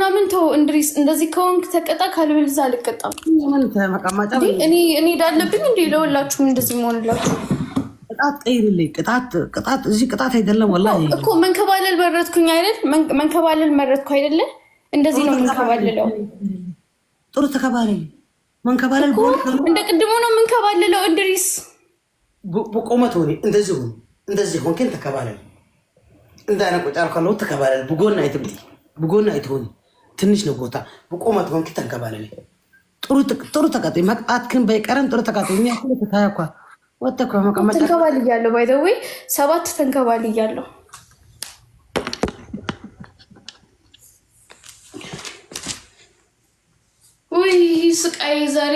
ምናምን ተው እንድሪስ፣ እንደዚህ ከሆንክ ተቀጣ፣ ካልበለዛ አልቀጣም። ምን ተመቀማጫ እኔ ዳለብኝ እንዴ? ለሁላችሁም እንደዚህ መሆንላችሁ ቅጣት ቀይርልኝ። ቅጣት እዚህ ቅጣት አይደለም ወላሂ እኮ መንከባለል መረጥኩኝ አይደል? መንከባለል መረጥኩ አይደለ? እንደዚህ ነው መንከባለለው። ጥሩ ተከባለል። መንከባለል እንደ ቅድሙ ነው መንከባለለው። እንድሪስ በቆመት ሆነ እንደዚህ ሆንከን ተከባለል። እንዳና ቁጫር ካለው ተከባለል። በጎና አይተብቲ በጎና አይተሆኒ ትንሽ ነው ቦታ በቆመት ሆንክ ተከባለል። ጥሩ ተቀጣይ መቅጣትክን በይቀረን ጥሩ ተቀጣይ። እኛ ሁሉ ተታያኳ ወጣኩ መቀመጫ ተንከባልያለሁ። ባይ ዘ ዌይ 7 ተንከባልያለሁ። ወይ ስቃይ ዛሬ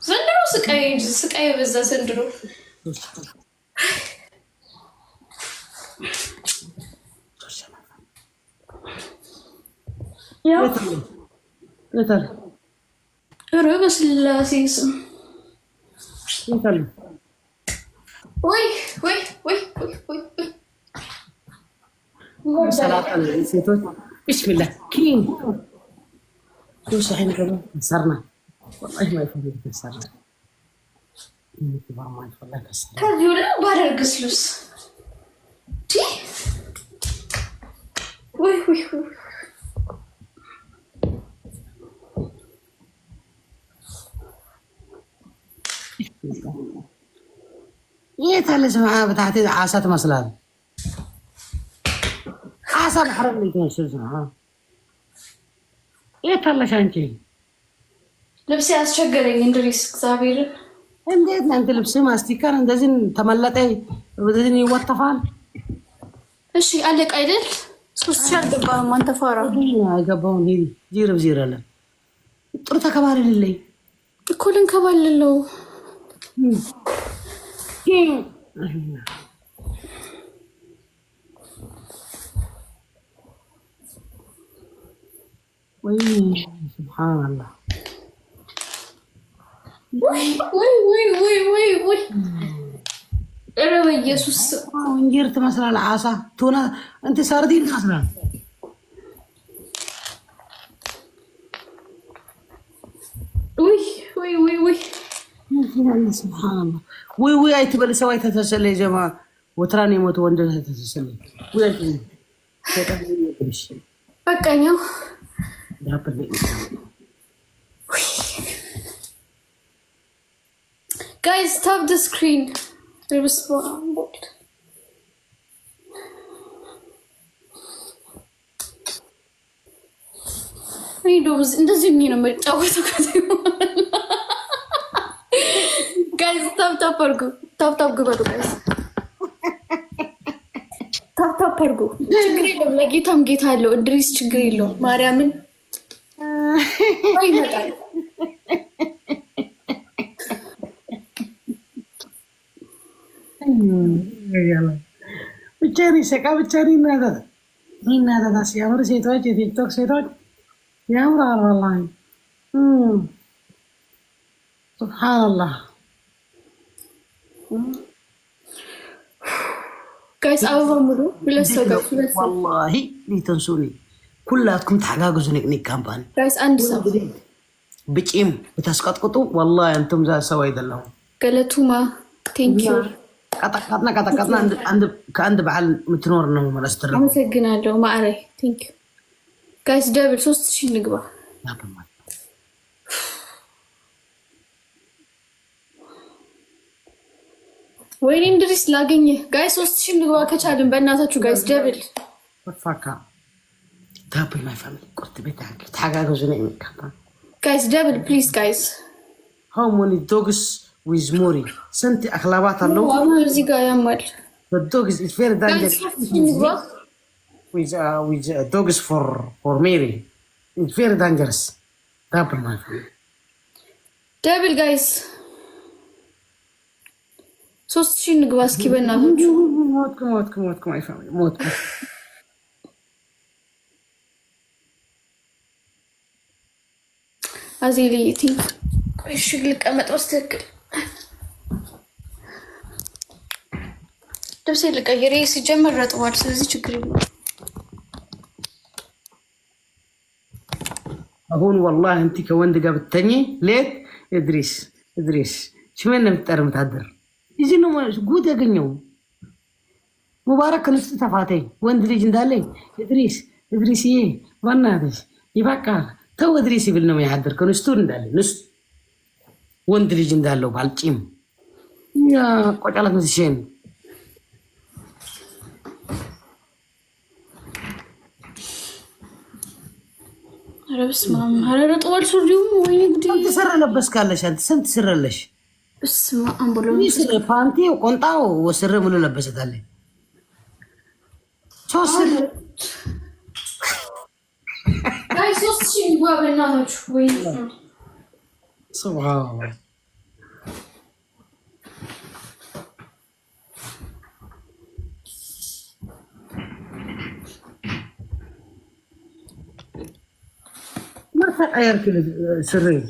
ዘንድሮ ስቃይ በዛ ዘንድሮ ያው በስላሴ ስም ወይ ሴቶች ብስሚላ ኪን صحيح كده كسرنا والله ما يفهم كسرنا ما والله كسرنا كان يقول بارر قسلوس تي وي يتهلس معاه بتاعتي عاسات مسلال عاسة بحرم لي تنشر ها يتهلش انتي لبسي አስቸገረኝ እንድሪስ እግዚአብሔር እንዴት ነው አንተ ልብስ ማስቲካር እንደዚህ ተመለጠ ወደዚህ ይወጣፋል እሺ አለቅ አይደል ሶስት አልገባም አንተ ፋራ አይገባው ሄዲ ጂረብ ጂራለ ጥሩ ተከባለልልኝ እኮ ልንከባለለው وي سبحان الله وي انا بيسوس انجرت مثلا العصا تونا انت ساردين مثلا وي سبحان الله وي اي تبل سويت تتسل يا جماعه وتراني موت وندل تتسل وي بقاኛው Guys, stop the screen. Respond. I don't እንደዚህ ነው የምጫወተው ከዚህ Guys, stop አድርጉ። ታፕ ግበሩ guys. ታፕ አድርጉ። ችግር የለውም ለጌታም ጌታ አለው። እንድሪስ ችግር የለውም ማርያምን ይመጣል ብቻ ሰቃ ብቻ ይናተታ ሲያምር ሴቶች የቲክቶክ ሴቶች ያምራል ወላሂ ሱብሃንአላህ ጋይስ አበባ ሙሉ ሁለት ሰው ወላሂ ሊተንሱኒ كلاتكم تحققوا نيك كامباني جايز عندي سبب بتشيم بتسقطوا والله انتم زي سوي دلهم قالتوما ثانك يو قطعنا عند بعل متنور انه مستر انا سجنالو ما اري ثانك يو جايز دبل 3000 نقبه وين ندرس لاغني جايز 3000 نقبه كچالن بእናታችሁ جايز دبل فكا تابل my family قلت بيتك تحققوا زي نيك guys double please guys how many dogs with Mori سنت اخلاقات له والله زي قاعد يعمل the dogs is very dangerous with dogs for Mary it's very dangerous double my family double guys 3000 ንግባ እስኪ በእናታችሁ ሞትኩም my family ሞትኩም አዚሊ ቲንክ እሺ ልቀመጥ ወስተክል ልብሴ ልቀይር ሲጀመር ረጥቧል ስለዚህ ችግር የለውም አሁን والله انت ከወንድ ጋር ብትተኚ ሌት እድሪስ ሽመን ነው የምትጠርምታደር እዚህ ነው ጉድ ያገኘው ሙባረክ ንስት ተፋተኝ ወንድ ልጅ እንዳለኝ እድሪስዬ ዋናሽ ይበቃ ተው እድሪስ ይብል ነው ያደር ከንስቱ እንዳለ ንስ ወንድ ልጅ እንዳለው ባልጪም ያ ቆጫላት መስሽን ረብስ ማም ሀረረ ጦል ሱሪው ወይ እንግዲ ተሰራ ለበስካለሽ አንተ ስንት ስረለሽ እስማ አምቦሎ ይስረ ፓንቲ ቆንጣው ወስረ ሙሉ ለበሰታለ ሶስት ጋይ ሶስት ሺህ ወበናችሁ ወይ ሱብሃንአላህ ما تغير كل سري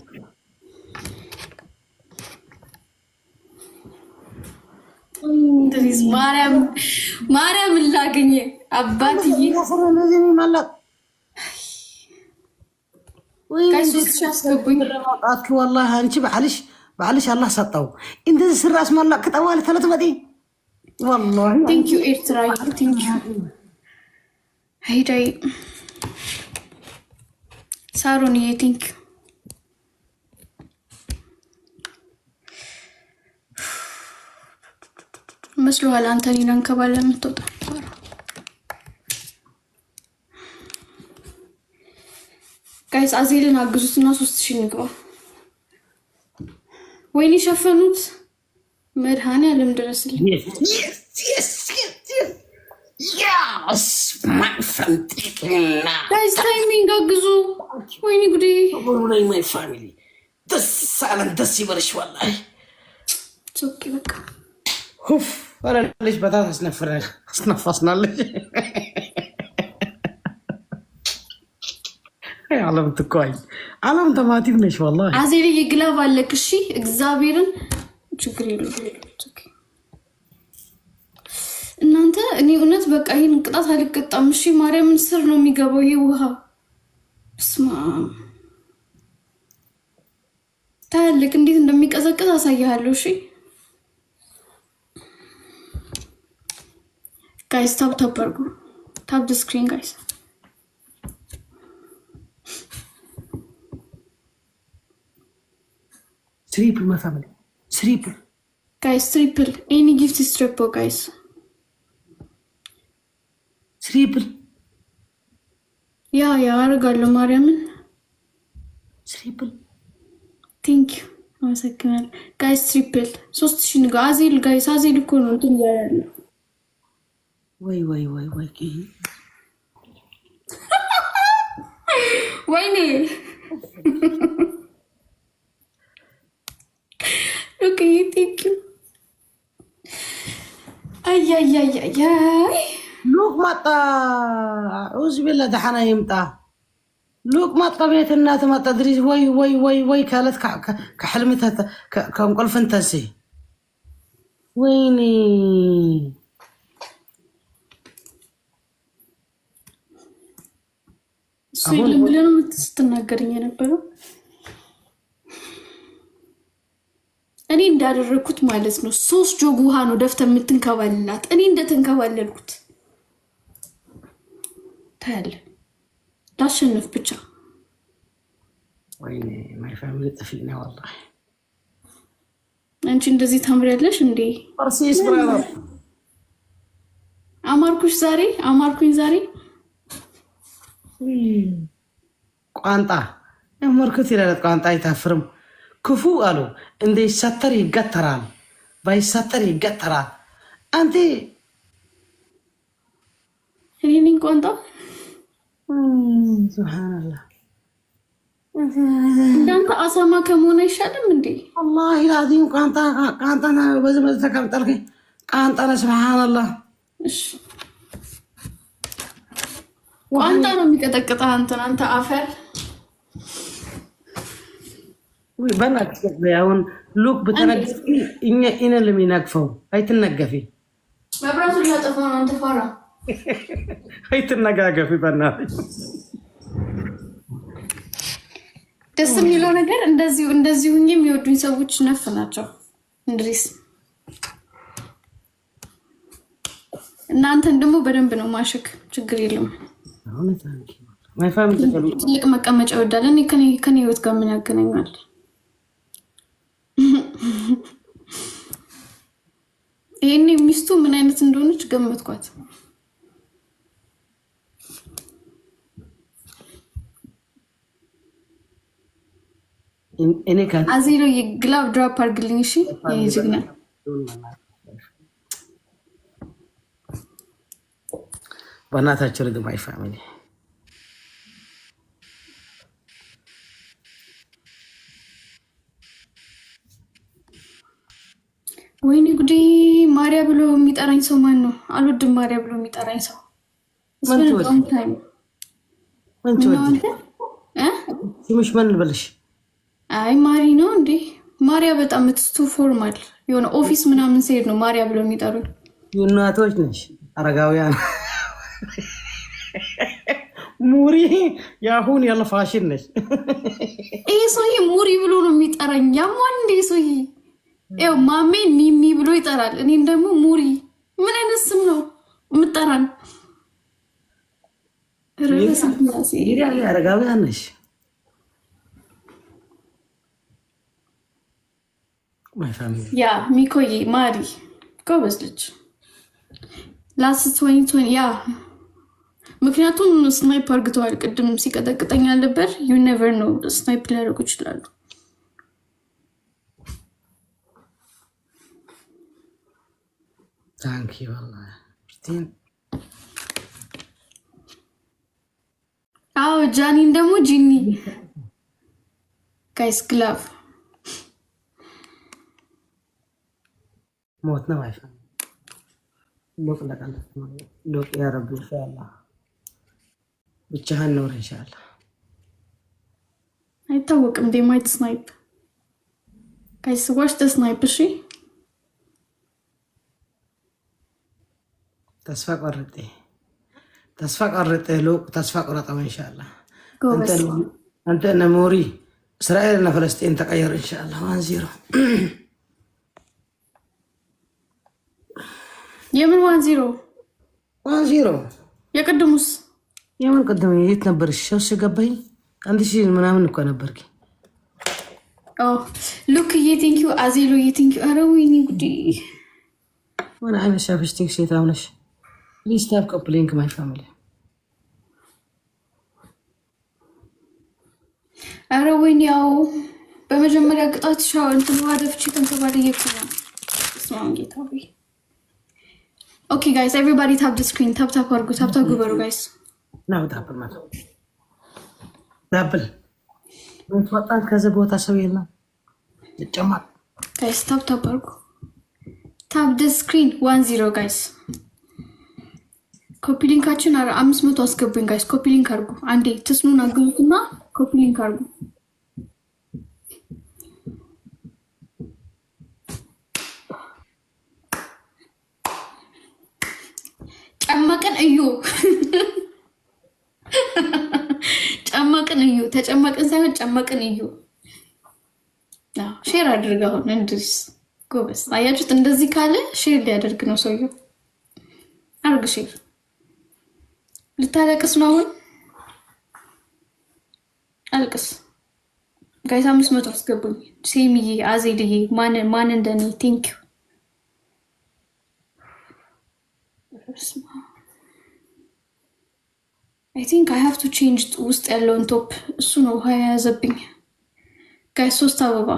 دريس مريم لاغني اباتي يسرا لازم يملط كايس شاسكبኝ رمضاتك والله انت بعلش الله سطو انت سر راس مالك طوال 3 مدي والله ثانك يو ايرتراي ثانك يو هيداي ሳሮንዬ ቲንክ መስሎሃል አንተ እኔን አንከባለ የምትወጣ ጋይስ አዜልን አግዙትና 3000 ንግባ ወይኔ ሸፈኑት መድኃኒዓለም ድረስልኝ Yes, my friend. Guys, timing አግዙ ወይኔ ጉዴ والله my family ተሳለን ደስ ይበልሽ والله ጾክ በቃ ሁፍ ወራለሽ በታት አስነፋስናለሽ ዓለም ትቆይ ዓለም ተማቲም ነሽ والله አዜል ይግላብ አለክ እሺ እግዚአብሔርን ችግር የለውም እናንተ እኔ እውነት በቃ ይሄን ቅጣት አልቀጣም እሺ ማርያምን ስር ነው የሚገባው ይሄ ውሃ ስማ ታልክ እንዴት እንደሚቀዘቅዝ አሳያለሁ እሺ ጋይስ ታፕ አድርጉ ታፕ ድ ስክሪን ጋይስ ትሪፕል ማፋሚሊ ትሪፕል ጋይስ ትሪፕል ኤኒ ጊፍት ኢዝ ትሪፕል ጋይስ ትሪፕል ያ አረጋለሁ ማርያምን ትሪፕል ቴንክ ዩ አመሰግናለሁ ጋይስ ትሪፕል 3000 ንጋ አዜል ጋይስ አዜል እኮ ነው እንትን ያያለ ወይ ወይኔ ኦኬ ቴንክ ዩ አይ ሉክ ማጣ አውዝ ቢላ ደህና ይምጣ ሉክ ማጣ ቤት እናት ማጣ ድሪስ ወይ ካለት ከሕልምታ ከንቆልፍንተሲ ወይኔ ስዊል ብለን ስትናገርኝ የነበረው እኔ እንዳደረኩት ማለት ነው 3 ጆግ ውሃ ነው ደፍተ የምትንከባልላት እኔ እንደተንከባለልኩት ታያለ ላሸንፍ ብቻ ወይኔ ማይ ፋሚሊ ጥፊና والله አንቺ እንደዚህ ታምሪያለሽ እንዴ አርሲስ ብራራ አማርኩኝ ዛሬ ቋንጣ እመርኩት ይላል ቋንጣ አይታፍርም ክፉ አሉ እንደ ይሳተር ይገተራል ባይሳተር ይገተራል አንተ እኔ ቋንጣ ሱብሃንአላህ እንዳንተ አሳማ ከመሆን አይሻልም እንዴ والله العظيم ቋንጣና በዚህ ተቀምጠልከ ቋንጣና ሱብሃንአላህ እሺ ቋንጣ ነው የሚቀጠቅጣ አንተ አፈር ወይ በእናትህ ያውን ሉክ በተነገፍ እኛ ለሚናቅፈው አይተነገፊ መብራቱን ላጠፋ ነው አንተ ፋራ አይተነጋገፊ በእናትህ ደስ የሚለው ነገር እንደዚሁ የሚወዱኝ ሰዎች ነፍ ናቸው። እንድሪስ እናንተን ደግሞ በደንብ ነው ማሸክ። ችግር የለውም። ትልቅ መቀመጫ ይወዳል። እኔ ከኔ ህይወት ጋር ምን ያገናኛል? ይሄኔ ሚስቱ ምን አይነት እንደሆነች ገመትኳት። አዜሮ የግላቭ ድራፕ አድርግልኝ። እሺ ጅግና በእናታቸው ርግ ማይ ፋሚሊ ወይኔ ጉዴ! ማርያ ብሎ የሚጠራኝ ሰው ማን ነው? አልወድም ማርያ ብሎ የሚጠራኝ ሰው። ስምሽ ማን ልበልሽ? አይ ማሪ ነው እንዴ? ማርያ በጣም ምትስቱ ፎርማል የሆነ ኦፊስ ምናምን ሲሄድ ነው ማርያ ብሎ የሚጠሩኝ። እናቶች ነሽ አረጋውያን። ሙሪ ያሁን ያለ ፋሽን ነሽ። ይሄ ሰውዬ ሙሪ ብሎ ነው የሚጠራኝ። ያሟን እንዴ ሰውዬ ያው ማሜን ሚሚ ብሎ ይጠራል። እኔም ደግሞ ሙሪ። ምን አይነት ስም ነው የምጠራን? አረጋውያን ነሽ። ያ ሚኮዬ ማሪ ጎበዝ ልጅ ላስት 2020 ያ ምክንያቱም ስናይፕ አርግተዋል። ቅድም ሲቀጠቅጠኝ አልነበር? ዩ ኔቨር ነው ስናይፕ ሊያደርጉ ይችላሉ። ታንክ ዩ አዎ ጃኒን ደግሞ ጂኒ ጋይስ ግላቭ ሞት ነው አይፋ ሎክ ለቀን ሎክ ያ ረብ ኢንሻአላህ ብቻህን ኖር ኢንሻአላህ። አይታወቅም they might snipe guys watch the snipe እሺ። ተስፋ ቆርጤ ሎክ ተስፋ ቆረጠው ኢንሻአላህ። ጎበዝ አንተ ነሞሪ እስራኤል እና ፍልስጤም ተቀየሩ ኢንሻአላህ 1-0 የምን 1-0 የቅድሙስ የምን ቅድም የት ነበርሽ? ሸውሽ ገባኝ። 1000 ምናምን እኮ ነበርኪ። ሉክ ቴንክ ዩ አዜሎ ቴንክ ዩ። ኧረ ወይኔ ጉዴ! ምን አይነት ሻፍስቲክ ሴት አሁነሽ? ፕሊዝ ታፕ ኮፕሊንክ ማይ ፋሚሊ። ኧረ ወይኔ ያው በመጀመሪያ ቅጣት ሻው እንትን ዋደፍቺ ተንተባለ ይኩና ስማን ጌታ ሆይ። ኦኬ ጋይስ ኤቨሪባዲ ታፕ ዘ ስክሪን ታፕ አድርጉ። ታፕ ጉበሩ ጋይስ ነው ታፕ ማለት ዳብል ምን ወጣት ከዚህ ቦታ ሰው የለም ይጨማል። ጋይስ ታፕ አድርጉ። ታፕ ዘ ስክሪን 1-0 ጋይስ። ኮፒ ሊንካችን 500 አስገቡኝ ጋይስ። ኮፒ ሊንክ አድርጉ። አንዴ ትስኑን አግዙትና ኮፒ ሊንክ አድርጉ። ጨመቅን እዩ ጨመቅን እዩ ተጨመቅን ሳይሆን ጨመቅን እዩ። ሼር አድርግ። አሁን እንድሪስ ጎበዝ አያችሁት? እንደዚህ ካለ ሼር ሊያደርግ ነው ሰውየው። አርግ ሼር። ልታለቅስ ነው አሁን? አልቅስ ጋይስ። 500 አስገቡኝ። ሴሚዬ አዜልዬ ማን እንደኔ ቴንክ ዩ። I think I have to change ውስጥ ያለውን ቶፕ እሱ ነው ውሃ የያዘብኝ ጋይስ። 3 አበባ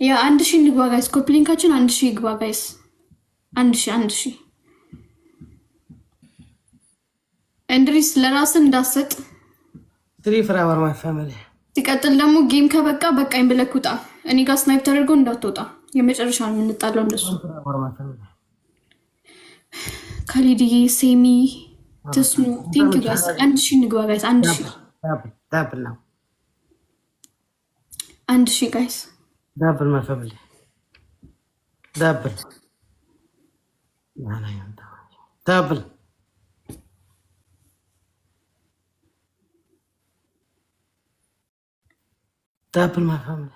ያ 1000 ንግባ ጋይስ። ኮፒ ሊንካችን 1000 ይግባ ጋይስ። 1000 እንድሪስ ለራስ እንዳሰጥ 3 ፍራወር ማይ ፋሚሊ። ሲቀጥል ደግሞ ጌም ከበቃ በቃኝ ብለህ ውጣ። እኔ ጋር ስናይፕ ተደርጎ እንዳትወጣ። የመጨረሻ ነው የምንጣለው እንደሱ። ካሊድዬ ሴሚ ትስሙ ቲንክ ዩ ጋይስ። 1000 ንግባ ጋይስ። 1000 ዳብል ነው 1000 ጋይስ። ዳብል ማይ ፋሚሊ ዳብል ዳብል ታፕል ማይ ፋሚሊ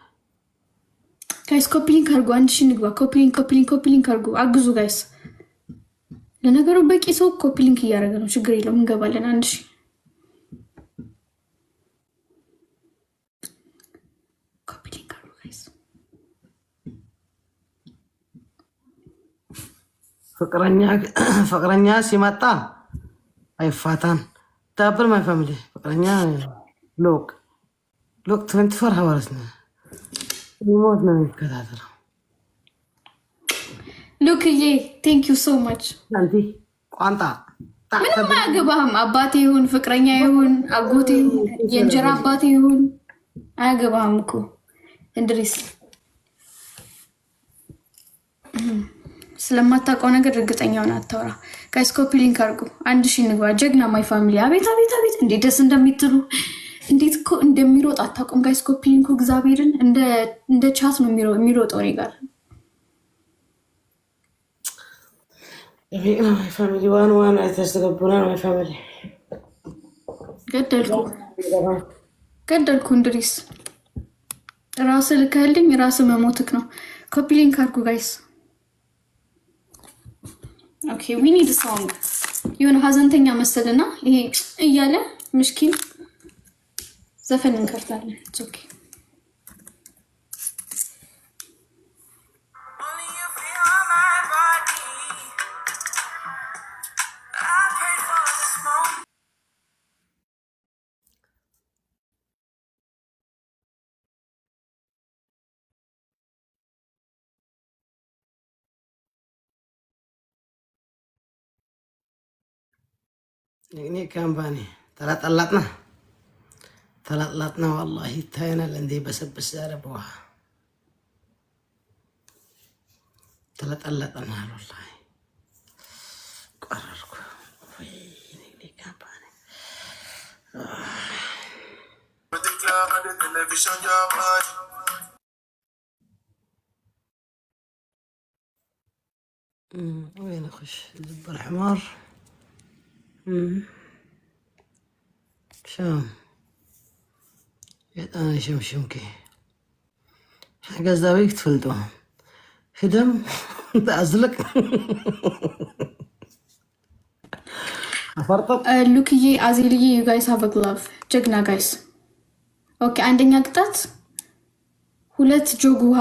ጋይስ ኮፒሊንግ አድርጉ። 1000 ንግባ። ኮፒሊንግ አድርጉ። አግዙ ጋይስ። ለነገሩ በቂ ሰው ኮፒሊንግ እያደረገ ነው። ችግር የለውም እንገባለን። 1000 ኮፒሊንግ አድርጉ ጋይስ። ፍቅረኛ ሲመጣ አይፋታም። ታፕል ማይ ፋሚሊ ፍቅረኛ ሎክ 24 ሀዋርስ ነው ሞት ነው የሚከታተለው። ሉክዬ ቴንክ ዩ ሶ ማች። አንቲ ቋንጣ ምንም አያገባህም። አባቴ ይሁን ፍቅረኛ ይሁን አጎቴ ይሁን የእንጀራ አባቴ ይሁን አያገባህም እኮ እንድሪስ። ስለማታውቀው ነገር እርግጠኛውን አታውራ። ጋይስ ኮፒ ሊንክ አድርጉ። 1000 ንግባ። ጀግና ማይ ፋሚሊ። አቤት እንዴት ደስ እንደሚትሉ እንዴት እኮ እንደሚሮጥ አታውቁም ጋይስ። ኮፒ ሊንኩ እግዚአብሔርን እንደ ቻት ነው የሚሮጠው እኔ ጋር። ማይ ፋሚሊ ዋን አይተስተገቡና ማይ ፋሚሊ ገደልኩ እንድሪስ። ራስ ልከልኝ ራስ መሞትክ ነው። ኮፒ ሊንክ አድርጉ ጋይስ። ኦኬ ዊ ኒድ ሶንግ። የሆነ ሀዘንተኛ መሰልና ይሄ እያለ ምስኪን ዘፈን እንከፍታለን። ኢትስ ኦኬ እኔ ካምፓኒ ተላጥላጥና والله ይታየናል እንዴ በሰብስ ያረበዋ ተላጥላጥና والله ቀረርኩ ወይ እኔ ካምፓኒ ቴሌቪዥን ያባይ وين اخش زب الحمار شام أنا شمشمكي حاجة زاويك تفلتوها هدم أزلك أفرطت ሉክዬ አዜልዬ you guys have a glove ጀግና ጋይስ። ኦኬ አንደኛ ቅጣት 2 ጆግ ውሃ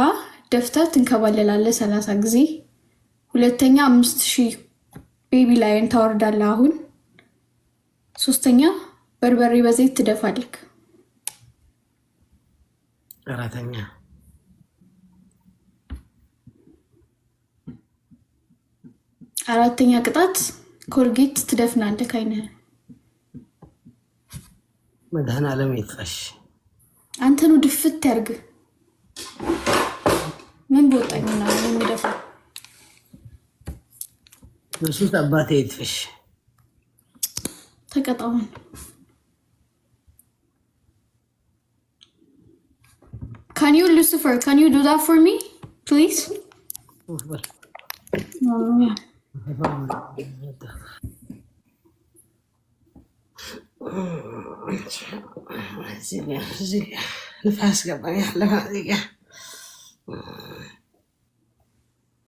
ደፍተህ ትንከባለላለህ 30 ጊዜ። ሁለተኛ 5000 ቤቢ ላይን ታወርዳለህ አሁን። ሶስተኛ በርበሬ በዘይት ትደፋለህ። አራተኛ ቅጣት ኮልጌት ትደፍናለህ አይነህ። መድኃኔ ዓለም ይጥፋሽ። አንተ ነው ድፍት ያርግ። ምን ቦጣኝና ምን የሚደፋ እሱስ አባቴ ይጥፋሽ። ተቀጣውን Can you, Lucifer, can you do that for me, please? Yeah. نفاس قبل يحلف هذيك